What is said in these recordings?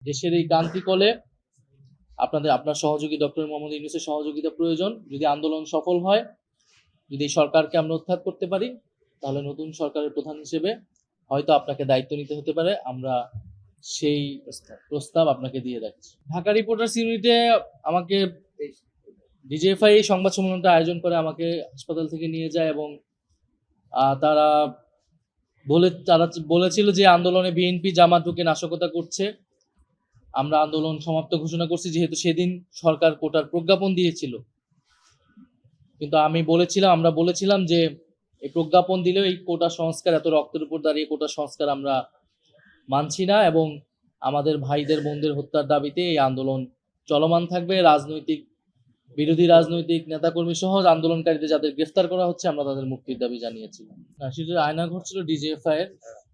দেশের এই ক্রান্তিকলে আপনার সহযোগী ডক্টর মোহাম্মদ ইউনূসের সহযোগিতা প্রয়োজন। যদি আন্দোলন সফল হয়, যদি এই সরকারকে আমরা উৎখাত করতে পারি, তাহলে নতুন সরকারের প্রধান হিসেবে হয়তো আপনাকে দায়িত্ব নিতে হতে পারে। আমরা সেই প্রস্তাব আপনাকে দিয়ে রাখছি। ঢাকা রিপোর্টার্স ইউনিটে আমাকে ডিজিএফআই সংবাদ সম্মেলনটা আয়োজন করে আমাকে হাসপাতাল থেকে নিয়ে যায় এবং তারা বলেছিল যে আন্দোলনে বিএনপি জামাত ঢুকে নাশকতা করছে। আমরা আন্দোলন সমাপ্ত ঘোষণা করছি, যেহেতু সেদিন সরকার কোটার প্রজ্ঞাপন দিয়েছিল। কিন্তু আমরা বলেছিলাম যে এই প্রজ্ঞাপন দিলেও এই কোটা সংস্কার, এত রক্তের উপর দাঁড়িয়ে কোটা সংস্কার আমরা মানছি না এবং আমাদের ভাইদের বোনদের হত্যার দাবিতে এই আন্দোলন চলমান থাকবে। বিরোধী রাজনৈতিক নেতাকর্মী সহ আন্দোলনকারীদের যাদের গ্রেফতার করা হচ্ছে, আমরা তাদের মুক্তির দাবি জানিয়েছিলাম। সেটা আয়নাঘর ছিল ডিজিএফআই এর,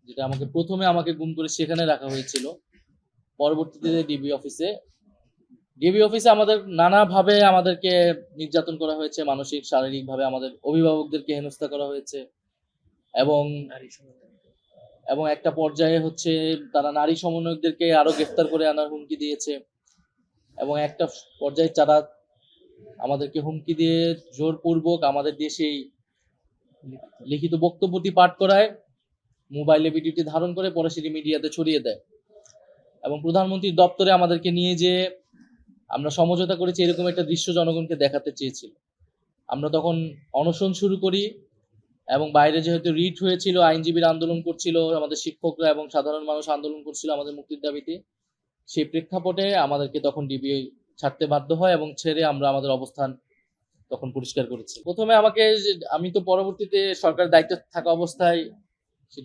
যেটা প্রথমে আমাকে গুম করে সেখানে রাখা হয়েছিল। পরবর্তীতে ডিবি অফিসে নানাভাবে আমাদেরকে নির্যাতন করা হয়েছে, মানসিক শারীরিকভাবে আমাদের অভিভাবকদেরকে হেনস্থা করা হয়েছে এবং একটা পর্যায়ে তারা নারী সমন্বয়কদেরকে আরো গ্রেফতার করে আনার হুমকি দিয়েছে এবং একটা পর্যায়ে তারা আমাদেরকে হুমকি দিয়ে জোরপূর্বক আমাদের দেশেই লিখিত বক্তব্যটি পাঠ করায়, মোবাইলে ভিডিওটি ধারণ করে পরে সেটি মিডিয়াতে ছড়িয়ে দেয় এবং প্রধানমন্ত্রীর দপ্তরে আমাদেরকে নিয়ে যে আমরা সমঝোতা করেছি, এরকম একটা দৃশ্য জনগণকে দেখাতে চেয়েছিল। আমরা তখন অনশন শুরু করি এবং বাইরে যেহেতু রিট হয়েছিল, আইনজীবীরা আন্দোলন করছিল, আমাদের শিক্ষকরা এবং সাধারণ মানুষ আন্দোলন করছিল আমাদের মুক্তির দাবিতে। সেই প্রেক্ষাপটে আমাদেরকে তখন ডিবি ছাড়তে বাধ্য হয় এবং ছেড়ে আমরা আমাদের অবস্থান তখন পরিষ্কার করেছি। প্রথমে আমি তো পরবর্তীতে সরকার দায়িত্ব থাকা অবস্থায়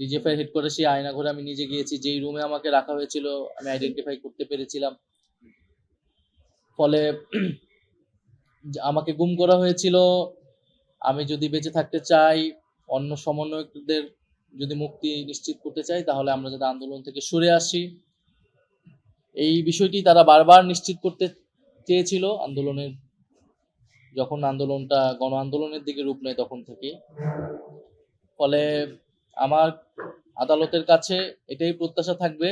ডিজিএফআই হেডকোয়ার্টার আয়নাঘরে আমি নিজে গিয়েছি। যেই রুমে আমাকে রাখা হয়েছিল আমি আইডেন্টিফাই করতে পেরেছিলাম। ফলে আমাকে গুম করা হয়েছিল। আমি যদি বেঁচে থাকতে চাই, অন্য সমন্বয়কদের যদি মুক্তি নিশ্চিত করতে চাই, তাহলে আমরা যাতে আন্দোলন থেকে সরে আসি, এই বিষয়টি তারা বারবার নিশ্চিত করতে চেয়েছিল যখন আন্দোলনটা গণ আন্দোলনের দিকে রূপ নেয় তখন থেকে। ফলে আমার আদালতের কাছে এটাই প্রত্যাশা থাকবে,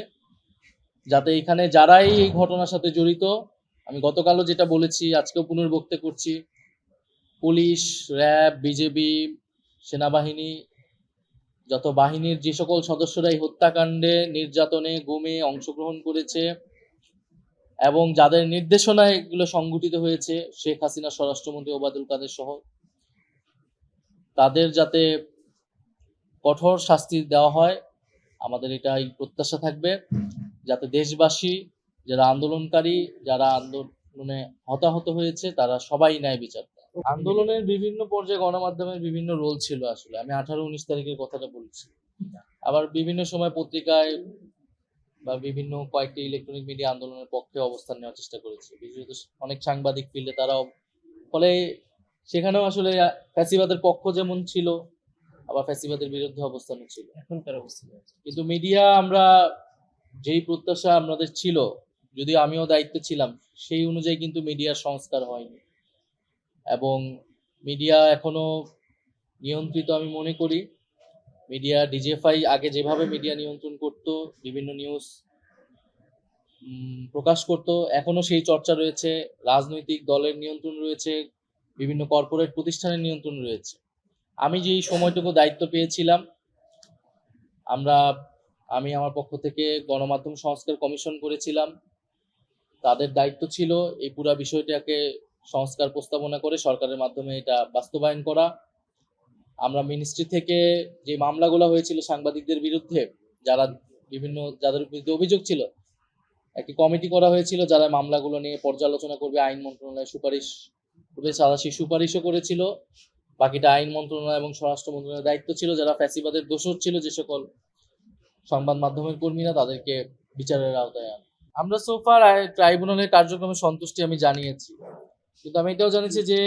যাতে এখানে যারাই এই ঘটনার সাথে জড়িত, আমি গতকালও যেটা বলেছি, আজকেও পুনর্বক্তে করছি, পুলিশ, র্যাব, বিজেপি, সেনাবাহিনী, যত বাহিনীর যে সকল সদস্যরা এই হত্যাকাণ্ডে, নির্যাতনে, গুমে অংশগ্রহণ করেছে এবং যাদের নির্দেশনায় এগুলো সংঘটিত হয়েছে, শেখ হাসিনা, স্বরাষ্ট্রমন্ত্রী ওবায়দুল কাদের সহ, তাদের যাতে কঠোর শাস্তি দেওয়া হয়, আমাদের এটাই প্রত্যাশা থাকবে, যাতে দেশবাসী, যারা আন্দোলনকারী, যারা আন্দোলনে হতাহত হয়েছে, তারা সবাই ন্যায় বিচার পায়। আন্দোলনের বিভিন্ন পর্যায়ে গণমাধ্যমের বিভিন্ন রোল ছিল। আসলে আমি 18-19 তারিখের কথাটা বলছি। আবার বিভিন্ন সময় পত্রিকায় বা বিভিন্ন কয়েকটি ইলেকট্রনিক মিডিয়া আন্দোলনের পক্ষে অবস্থান নেওয়ার চেষ্টা করেছে, বিশেষত অনেক সাংবাদিক ফিল্ডে তারাও। ফলে সেখানেও আসলে ফ্যাসিবাদের পক্ষ যেমন ছিল, আবার ফ্যাসিবাদের বিরুদ্ধে অবস্থানও ছিল। এখনকার অবস্থান কিন্তু মিডিয়া, আমরা যেই প্রত্যাশা আমাদের ছিল, যদিও আমিও দায়িত্বে ছিলাম, সেই অনুযায়ী কিন্তু মিডিয়ার সংস্কার হয়নি এবং মিডিয়া এখনো নিয়ন্ত্রিত আমি মনে করি। মিডিয়া, ডিজিএফআই আগে যেভাবে মিডিয়া নিয়ন্ত্রণ করত, বিভিন্ন নিউজ প্রকাশ করত, এখনো সেই চর্চা রয়েছে। রাজনৈতিক দলের নিয়ন্ত্রণ রয়েছে, বিভিন্ন কর্পোরেট প্রতিষ্ঠানের নিয়ন্ত্রণ রয়েছে। আমি যেই সময়টুকু দায়িত্ব পেয়েছিলাম, আমি আমার পক্ষ থেকে গণমাধ্যম সংস্কার কমিশন করেছিলাম। তাদের দায়িত্ব ছিল এই পুরো বিষয়টাকে সংস্কার প্রস্তাবনা করে সরকারের মাধ্যমে এটা বাস্তবায়ন করা। আমরা মিনিস্ট্রি থেকে যে মামলাগুলো হয়েছিল সাংবাদিকদের বিরুদ্ধে, যাদের বিরুদ্ধে অভিযোগ ছিল, একটি কমিটি করা হয়েছিল যারা মামলাগুলো নিয়ে পর্যালোচনা করবে। আইন মন্ত্রণালয় সুপারিশ করবে, সারা সেই সুপারিশও করেছিল। বাকিটা আইন মন্ত্রণালয় এবং স্বরাষ্ট্র মন্ত্রণালয়ের দায়িত্ব ছিল। যারা ফ্যাসিবাদের দোষর ছিল, যে সকল সংবাদ মাধ্যমের কর্মীরা, তাদেরকে বিচারের আওতায় আনে। আমরা সোফার ট্রাইব্যুনালের কার্যক্রমে সন্তুষ্টি আমি জানিয়েছি, কিন্তু আমি এটাও জানিয়েছি যে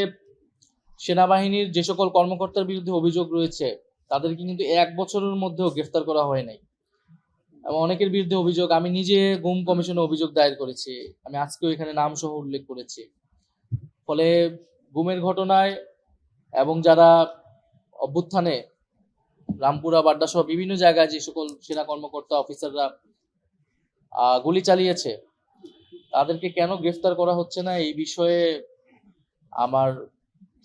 সেনাবাহিনীর যে সকল কর্মকর্তার বিরুদ্ধে অভিযোগ রয়েছে, তাদেরকে কিন্তু 1 বছরের মধ্যেও গ্রেফতার করা হয় নাই এবং অনেকের বিরুদ্ধে অভিযোগ, আমি নিজে গুম কমিশনে অভিযোগ দায়ের করেছি, আমি আজকেও এখানে নাম সহ উল্লেখ করেছি। ফলে গুমের ঘটনায় এবং যারা অভ্যুত্থানে রামপুরা, বাড্ডা সহ বিভিন্ন জায়গায় যে সকল সেনা কর্মকর্তা, অফিসাররা গুলি চালিয়েছে, তাদেরকে কেন গ্রেফতার করা হচ্ছে না এই বিষয়ে আমার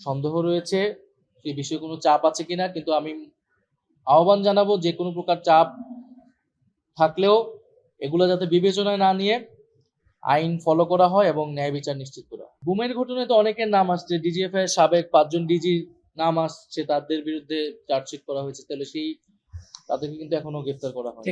সন্দেহ রয়েছে, সেই বিষয়ে কোনো চাপ আছে কিনা। কিন্তু আমি আহ্বান জানাবো যে কোনো প্রকার চাপ থাকলেও এগুলো যাতে বিবেচনায় না নিয়ে আইন ফলো করা হয় এবং ন্যায় বিচার নিশ্চিত করা হয়। গুমের ঘটনায় তো অনেকের নাম আসছে, ডিজিএফআই এর সাবেক 5 জন ডিজির নাম আসছে, তাদের বিরুদ্ধে চার্জশিট করা হয়েছে, তাহলে তাদেরকে কিন্তু এখনো গ্রেফতার করা হয়।